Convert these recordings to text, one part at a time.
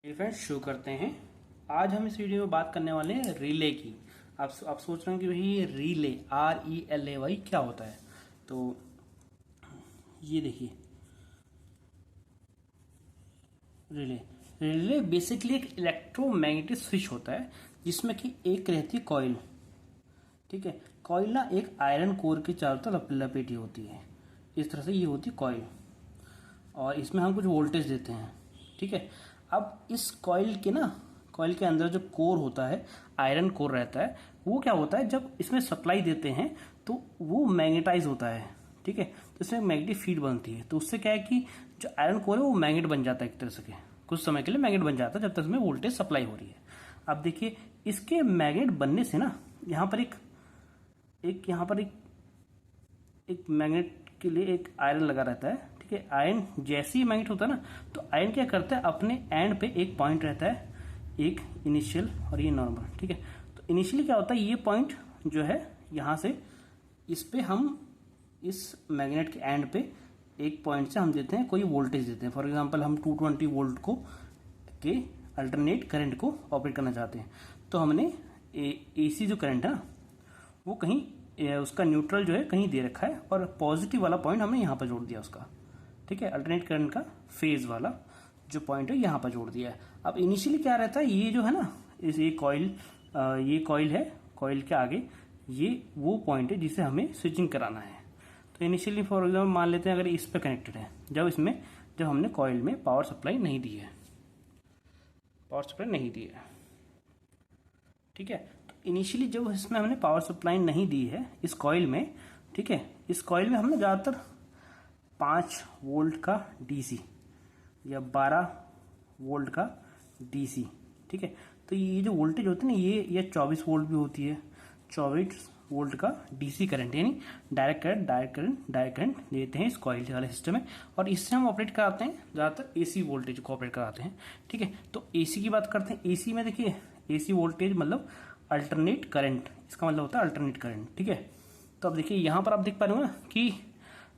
Friends शुरू करते हैं। आज हम इस वीडियो में बात करने वाले हैं रिले की। आप सोच रहे हैं कि भाई ये रिले RELAY क्या होता है। तो ये देखिए, रिले रिले बेसिकली एक इलेक्ट्रोमैग्नेटिक स्विच होता है जिसमें कि एक रहती है कॉइल। ठीक है, कॉइल ना एक आयरन कोर के चारों तरफ लपेटी होती है। इस तरह से ये होती है कॉइल, और इसमें हम कुछ वोल्टेज देते हैं। ठीक है, अब इस कॉइल के अंदर जो कोर होता है, आयरन कोर रहता है, वो क्या होता है, जब इसमें सप्लाई देते हैं तो वो मैग्नेटाइज होता है। ठीक है, तो इसमें मैग्नेटिक फील्ड बनती है। तो उससे क्या है कि जो आयरन कोर है वो मैग्नेट बन जाता है, एक तरह से कुछ समय के लिए मैग्नेट बन जाता है जब तक इसमें वोल्टेज सप्लाई हो रही है। अब देखिए, इसके मैग्नेट बनने से ना यहाँ पर एक मैग्नेट के लिए एक आयरन लगा रहता है। ठीक है, आयरन जैसे ही मैग्नेट होता है ना, तो आयरन क्या करता है, अपने एंड पे एक पॉइंट रहता है, एक इनिशियल और ये नॉर्मल। ठीक है, तो इनिशियली क्या होता है, ये पॉइंट जो है यहाँ से इस पे हम इस मैग्नेट के एंड पे एक पॉइंट से हम देते हैं, कोई वोल्टेज देते हैं। फॉर एग्जांपल हम 220 वोल्ट को के अल्टरनेट करंट को ऑपरेट करना चाहते हैं, तो हमने AC जो करंट है ना, वो कहीं उसका न्यूट्रल जो है कहीं दे रखा है, और पॉजिटिव वाला पॉइंट हमने यहाँ पर जोड़ दिया उसका। ठीक है, अल्टरनेट करंट का फेज वाला जो पॉइंट है यहाँ पर जोड़ दिया है। अब इनिशियली क्या रहता है, ये जो है ना, ये कॉइल है, कॉइल के आगे ये वो पॉइंट है जिसे हमें स्विचिंग कराना है। तो इनिशियली फॉर एग्जाम्पल मान लेते हैं अगर इस पर कनेक्टेड है, जब हमने कॉइल में पावर सप्लाई नहीं दी है। ठीक है, तो इनिशियली जब इसमें हमने पावर सप्लाई नहीं दी है इस कॉइल में, ठीक है, इस कॉइल में हमने ज़्यादातर 5 वोल्ट का DC या 12 वोल्ट का DC। ठीक है, तो ये जो वोल्टेज होती है ना, ये 24 वोल्ट भी होती है, 24 वोल्ट का DC करंट, यानी डायरेक्ट करंट देते हैं इस कॉइल वाले सिस्टम में, और इससे हम ऑपरेट कराते हैं ज़्यादातर AC वोल्टेज को ऑपरेट कराते हैं। ठीक है, तो AC की बात करते हैं। AC में देखिए, AC वोल्टेज मतलब अल्टरनेट करंट, इसका मतलब होता है अल्टरनेट करंट। ठीक है, तो अब देखिए यहाँ पर आप देख पा रहे हो ना कि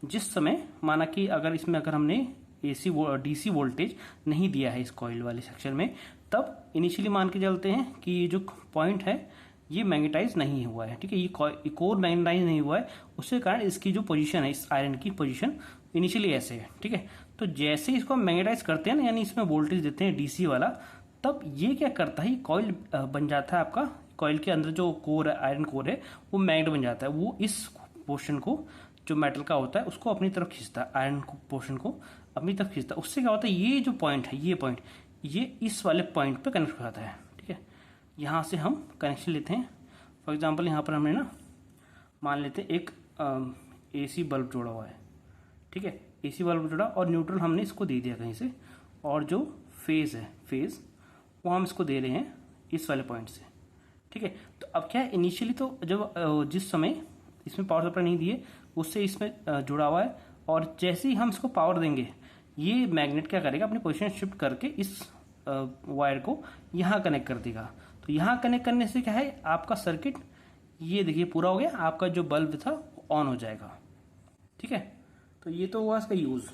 जिस समय माना कि अगर हमने DC वोल्टेज नहीं दिया है इस कॉइल वाले सेक्शन में, तब इनिशियली मान के चलते हैं कि ये जो पॉइंट है ये मैग्नेटाइज नहीं हुआ है। ठीक है, ये कोर मैग्नेटाइज नहीं हुआ है, उसके कारण इसकी जो पोजीशन है, इस आयरन की पोजीशन इनिशियली ऐसे है। ठीक है, तो जैसे इसको हम मैग्नेटाइज करते हैं ना, यानी इसमें वोल्टेज देते हैं DC वाला, तब ये क्या करता है, कॉइल बन जाता है आपका। कॉइल के अंदर जो कोर है, आयरन कोर है, वो मैग्नेट बन जाता है। वो इस पोर्शन को जो मेटल का होता है उसको अपनी तरफ खींचता है, आयरन पोर्शन को अपनी तरफ खींचता है। उससे क्या होता है, ये जो पॉइंट है, ये इस वाले पॉइंट पे कनेक्ट हो जाता है। ठीक है, यहाँ से हम कनेक्शन लेते हैं। फॉर एग्जांपल यहाँ पर हमने ना मान लेते हैं एक AC बल्ब जोड़ा हुआ है। ठीक है, AC बल्ब जोड़ा और न्यूट्रल हमने इसको दे दिया कहीं से, और जो फेज वो हम इसको दे रहे हैं इस वाले पॉइंट से। ठीक है, तो अब क्या है, इनिशियली तो जब जिस समय इसमें पावर सप्लाई नहीं दिए उससे इसमें जुड़ा हुआ है, और जैसे ही हम इसको पावर देंगे, ये मैग्नेट क्या करेगा, अपनी पोजीशन शिफ्ट करके इस वायर को यहाँ कनेक्ट कर देगा। तो यहाँ कनेक्ट करने से क्या है, आपका सर्किट ये देखिए पूरा हो गया, आपका जो बल्ब था वो ऑन हो जाएगा। ठीक है, तो ये तो हुआ इसका यूज।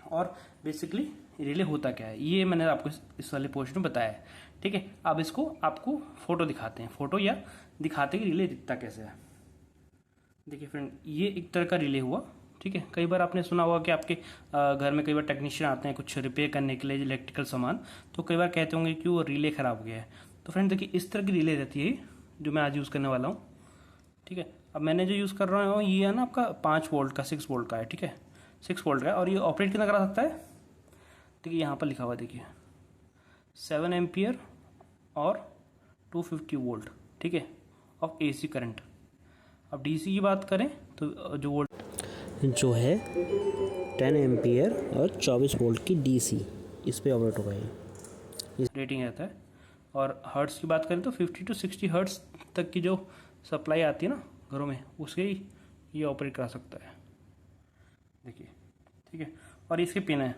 और बेसिकली रिले होता क्या है, ये मैंने आपको इस वाले पोर्शन में बताया है। ठीक है, अब इसको आपको फोटो दिखाते हैं कि रिले दिखता कैसे है। देखिए फ्रेंड, ये एक तरह का रिले हुआ। ठीक है, कई बार आपने सुना होगा कि आपके घर में कई बार टेक्नीशियन आते हैं कुछ रिपेयर करने के लिए इलेक्ट्रिकल सामान, तो कई बार कहते होंगे कि वो रिले खराब हो गया है। तो फ्रेंड देखिए, इस तरह की रिले रहती है जो मैं आज यूज़ करने वाला हूँ। ठीक है, अब मैंने जो यूज़ कर रहा हूँ ये है ना आपका 5 वोल्ट का, 6 वोल्ट का है। ठीक है, 6 वोल्ट का है, और ये ऑपरेट कितना करा सकता है, देखिए यहाँ पर लिखा हुआ, देखिए 7 एम्पियर और 250 वोल्ट। ठीक है, ऑफ AC करंट। अब DC की बात करें तो जो वोल्ट जो है 10 एम्पियर और 24 वोल्ट की DC, इस पे ऑपरेट होगा ये रेटिंग रहता है। और हर्ट्स की बात करें तो 50 to 60 हर्ट्स तक की जो सप्लाई आती है ना घरों में, उसके ही ये ऑपरेट करा सकता है। देखिए, ठीक है, और इसके पिन है।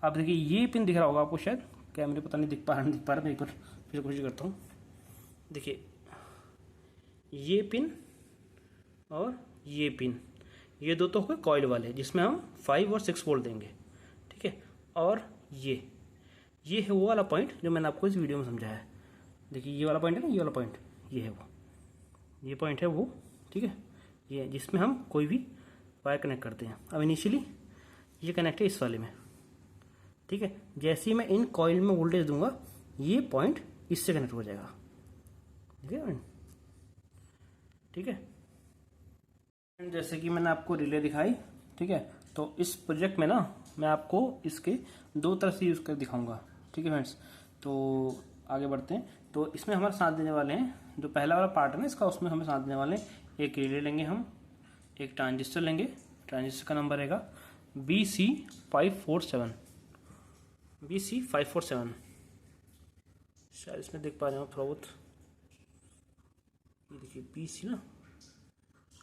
आप देखिए, ये पिन दिख रहा होगा आपको शायद, कैमरे पता नहीं दिख पा रहा, मैं एक बार फिर कोशिश करता हूँ। देखिए, ये पिन और ये पिन, ये दो तो हो गए कॉइल वाले जिसमें हम 5 और 6 वोल्ट देंगे। ठीक है, और ये ये है वो वाला पॉइंट जो मैंने आपको इस वीडियो में समझाया है। देखिए ये वाला पॉइंट है ना, ये वाला पॉइंट, ये है वो, ये पॉइंट है वो, ठीक है, ये जिसमें हम कोई भी वायर कनेक्ट करते हैं। अब इनिशियली ये कनेक्ट है इस वाले में, ठीक है। जैसे ही मैं इन कॉइल में वोल्टेज दूंगा ये पॉइंट इससे कनेक्ट हो जाएगा, ठीक है, ठीक है। जैसे कि मैंने आपको रिले दिखाई, ठीक है, तो इस प्रोजेक्ट में ना मैं आपको इसके दो तरह से यूज़ कर दिखाऊंगा, ठीक है फ्रेंड्स। तो आगे बढ़ते हैं। तो इसमें हमारे साथ देने वाले हैं, जो पहला वाला पार्ट है ना इसका, उसमें हमें साथ देने वाले हैं एक रिले लेंगे हम, एक ट्रांजिस्टर लेंगे। ट्रांजिस्टर का नंबर रहेगा BC547, BC547, शायद इसमें देख पा रहे हो थोड़ा बहुत, ये देखिए BC ना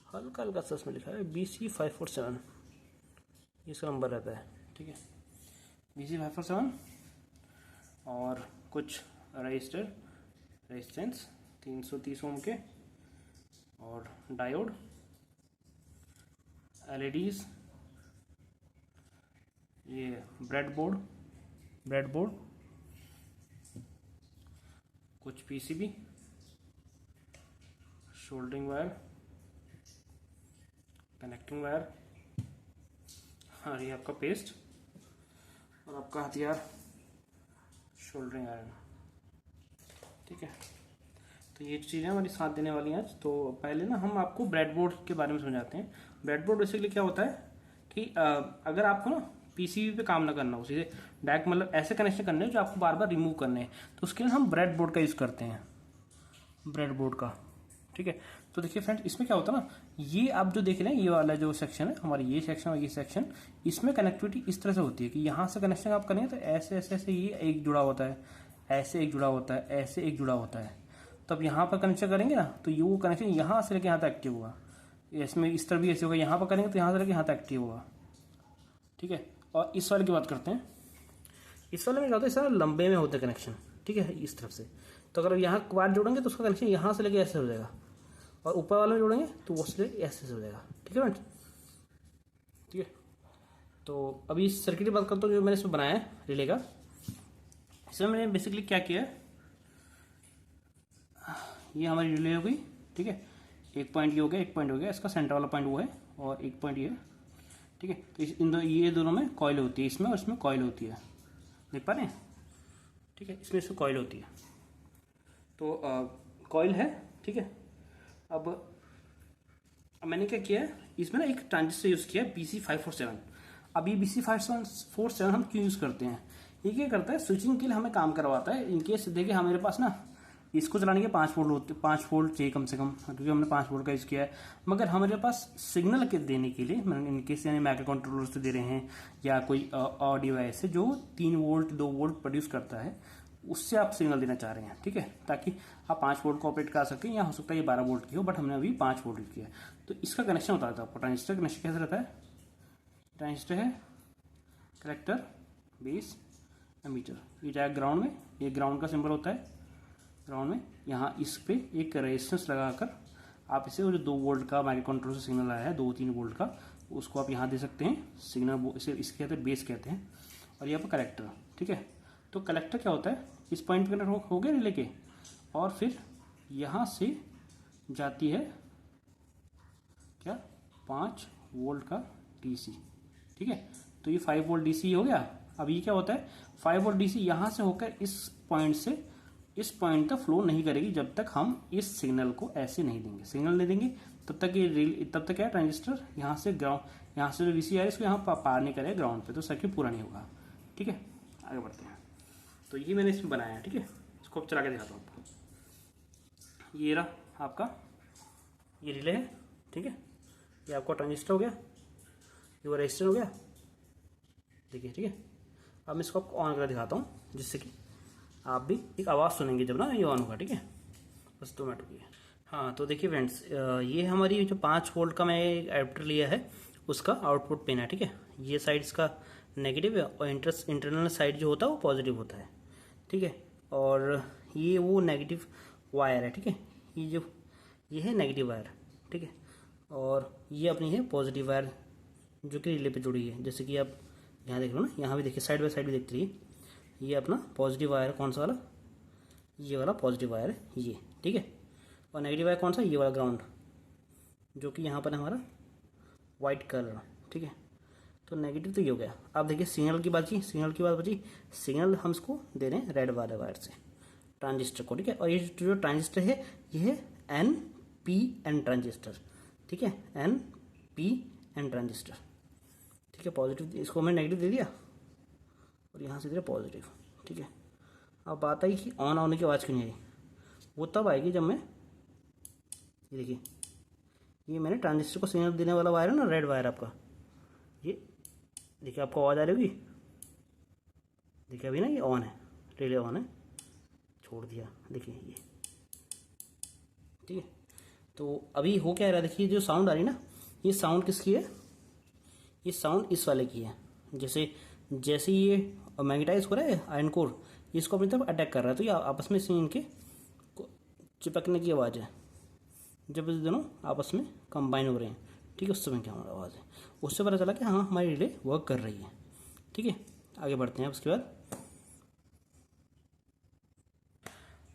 हल्का हल्का सा इसमें लिखा है BC547, इसका नंबर रहता है, ठीक है, BC547। और कुछ रेजिस्टेंस 330 ओम के, और डायोड, LEDs, ये ब्रेडबोर्ड, कुछ PCB, soldering wire, connecting wire, और ये आपका पेस्ट, और आपका हथियार सोल्डरिंग आयरन, ठीक है। तो ये चीज़ें हमारी साथ देने वाली हैं आज। तो पहले ना हम आपको ब्रेडबोर्ड के बारे में समझाते हैं। ब्रेडबोर्ड बेसिकली क्या होता है कि अगर आपको ना PCB पे काम ना करना हो, सीधे डायरेक्ट मतलब ऐसे कनेक्शन करने हैं जो आपको बार बार रिमूव करने हैं, तो उसके लिए हम ब्रेडबोर्ड का यूज़ करते हैं, ब्रेडबोर्ड का, ठीक है। तो देखिए फ्रेंड्स, इसमें क्या होता है ना, ये आप जो देख रहे हैं ये वाला जो सेक्शन है हमारी, ये सेक्शन और ये सेक्शन, इसमें कनेक्टिविटी इस तरह से होती है कि यहाँ से कनेक्शन आप करेंगे तो ऐसे ऐसे ऐसे ये एक जुड़ा होता है, ऐसे एक जुड़ा होता है, ऐसे एक जुड़ा होता है। तो अब यहाँ पर कनेक्शन करेंगे ना तो ये वो कनेक्शन यहाँ से लेकर यहाँ तक एक्टिव होगा, इसमें इस तरह भी ऐसे होगा, यहाँ पर करेंगे तो यहाँ से लेकर यहाँ तक एक्टिव होगा, ठीक है। और इस वाले की बात करते हैं। इस वाले में क्या होता है, इस वाले लंबे में होते हैं कनेक्शन, ठीक है, इस तरफ से। तो अगर यहाँ वायर जोड़ेंगे तो उसका कनेक्शन यहाँ से लेकर ऐसे हो जाएगा, और ऊपर वाले में जोड़ेंगे तो वो से ऐसे हो जाएगा, ठीक है फ्रेंड्स, ठीक है। तो अभी इस सर्किट की बात करता हूँ जो मैंने इसमें बनाया है रिले का। इसमें मैंने बेसिकली क्या किया है, ये हमारी रिले हो गई, ठीक है, एक पॉइंट ये हो गया, एक पॉइंट हो गया, इसका सेंटर वाला पॉइंट वो है, और एक पॉइंट ये है, ठीक है। तो ये दोनों में कॉइल होती है, इसमें और इसमें कॉइल होती है, देख पा रहे हैं, ठीक है, इसमें कॉइल होती है। तो कॉइल है, ठीक है। अब मैंने क्या किया है, इसमें ना एक ट्रांजिस्टर यूज़ किया है BC547। अब ये BC547 हम क्यों यूज़ करते हैं, ये क्या करता है, स्विचिंग के लिए हमें काम करवाता है। इनकेस देखिए हमारे पास ना इसको चलाने के 5 वोल्ट होते, 5 वोल्ट चाहिए कम से कम, क्योंकि हमने 5 वोल्ट का यूज़ किया है। मगर हमारे पास सिग्नल के देने के लिए, इनकेस यानी माइक्रो कंट्रोलर से दे रहे हैं या कोई और डिवाइस है जो 3 वोल्ट 2 वोल्ट प्रोड्यूस करता है, उससे आप सिग्नल देना चाह रहे हैं, ठीक है, ताकि आप 5 वोल्ट को ऑपरेट कर सकें, या हो सकता है ये 12 वोल्ट की हो, बट हमने अभी 5 वोल्ट यूज किया है। तो इसका कनेक्शन होता है आपको, ट्रांजिस्टर कनेक्शन कैसे रहता है, ट्रांजिस्टर है, कलेक्टर, बेस, एमीटर, ये जाएगा ग्राउंड में, ये ग्राउंड का सिंबल होता है, ग्राउंड में यहाँ इस पे एक रेजिस्टेंस लगाकर आप इसे, वो जो 2 वोल्ट का माइक्रो कंट्रोलर से सिग्नल आया है 2-3 वोल्ट का, उसको आप यहाँ दे सकते हैं सिग्नल, इसे इसके कहते हैं बेस कहते हैं, और यहाँ पर कलेक्टर, ठीक है। तो कलेक्टर क्या होता है, इस पॉइंट पर कनेक्ट हो गया रिले के, और फिर यहाँ से जाती है क्या 5 वोल्ट का DC, ठीक है। तो ये 5 वोल्ट DC हो गया। अब ये क्या होता है, 5 वोल्ट DC यहाँ से होकर इस पॉइंट से इस पॉइंट तक फ्लो नहीं करेगी जब तक हम इस सिग्नल को ऐसे नहीं देंगे, सिग्नल नहीं देंगे तब तक ये तब तक क्या ट्रांजिस्टर यहाँ से ग्राउंड, यहाँ से जो VC है इसको यहाँ पार नहीं करेगा ग्राउंड पे, तो सर्किट पूरा नहीं होगा, ठीक है। आगे बढ़ते हैं। तो ये मैंने इसमें बनाया है, ठीक है, इसको अब चला के दिखाता हूँ आपको। ये रहा आपका ये रिले है, ठीक है, ये आपका ट्रांजिस्टर हो गया, ये वो रजिस्टर हो गया, देखिए, ठीक है। अब मैं इसको आपको ऑन करके दिखाता हूँ, जिससे कि आप भी एक आवाज़ सुनेंगे जब ना ये ऑन होगा, ठीक है। बस 2 मिनट रुकिए। हाँ, तो देखिए फ्रेंड्स, ये हमारी जो 5 वोल्ट का मैं एडाप्टर लिया है उसका आउटपुट पिन है, ठीक है। ये साइड इसका नेगेटिव है और इंटरनल साइड जो होता है वो पॉजिटिव होता है, ठीक है। और ये वो नेगेटिव वायर है, ठीक है, ये है नेगेटिव वायर, ठीक है। और ये अपनी है पॉजिटिव वायर जो कि रिले पे जुड़ी है, जैसे कि आप यहाँ देख लो ना, यहाँ भी देखिए साइड बाय साइड भी देखते रहिए। ये अपना पॉजिटिव वायर कौन सा वाला, ये वाला पॉजिटिव वायर है ये, ठीक है। और नेगेटिव वायर कौन सा, ये वाला ग्राउंड, जो कि यहाँ पर है हमारा वाइट कलर, ठीक है। तो नेगेटिव तो ये हो गया। अब देखिए सिग्नल की बात बची, सिग्नल हम इसको दे रहे हैं रेड वाले वायर से ट्रांजिस्टर को, ठीक है। और ये जो ट्रांजिस्टर है ये है NPN ट्रांजिस्टर, ठीक है, NPN ट्रांजिस्टर, ठीक है। पॉजिटिव इसको हमने नेगेटिव दे दिया और यहाँ से दे दिया पॉजिटिव, ठीक है। अब बात आई कि ऑन होने की आवाज़ क्यों नहीं आई, वो तब आएगी जब मैं, ये देखिए ये मैंने ट्रांजिस्टर को सिग्नल देने वाला वायर है ना, रेड वायर आपका, ये देखिए आपको आवाज़ आ रही होगी, देखिए अभी ना ये ऑन है, रिले ऑन है, छोड़ दिया, देखिए ये, ठीक है। तो अभी हो क्या रहा है, देखिए जो साउंड आ रही है ना, ये साउंड किसकी है, ये साउंड इस वाले की है। जैसे ये मैग्नेटाइज हो रहा है आयरन कोर, इसको अपनी तरफ अटैक कर रहा है, तो ये आपस में इनके चिपकने की आवाज़ है। जब ये दोनों आपस में कंबाइन हो रहे हैं, ठीक है, उस समय क्या हमारा आवाज़ है, उससे पता चला कि हाँ हमारी रिले वर्क कर रही है, ठीक है। आगे बढ़ते हैं उसके बाद।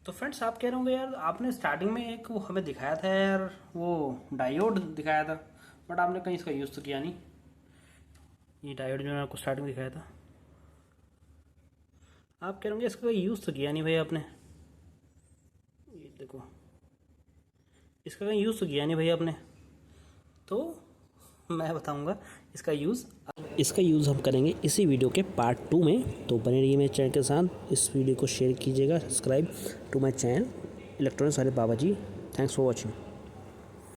तो फ्रेंड्स आप कह रहे होंगे यार आपने स्टार्टिंग में एक वो हमें दिखाया था यार, वो डायोड दिखाया था, बट आपने कहीं इसका यूज़ तो किया नहीं। ये डायोड जो मैंने आपको स्टार्टिंग में दिखाया था, आप कह रहे होंगे इसका कोई यूज़ तो किया नहीं भाई आपने, ये देखो इसका कहीं यूज़ तो किया नहीं भाई आपने, तो मैं बताऊंगा इसका यूज़ हम करेंगे इसी वीडियो के पार्ट 2 में। तो बने रहिए मेरे चैनल के साथ, इस वीडियो को शेयर कीजिएगा, subscribe to my channel electronics वाले बाबा जी। Thanks for watching.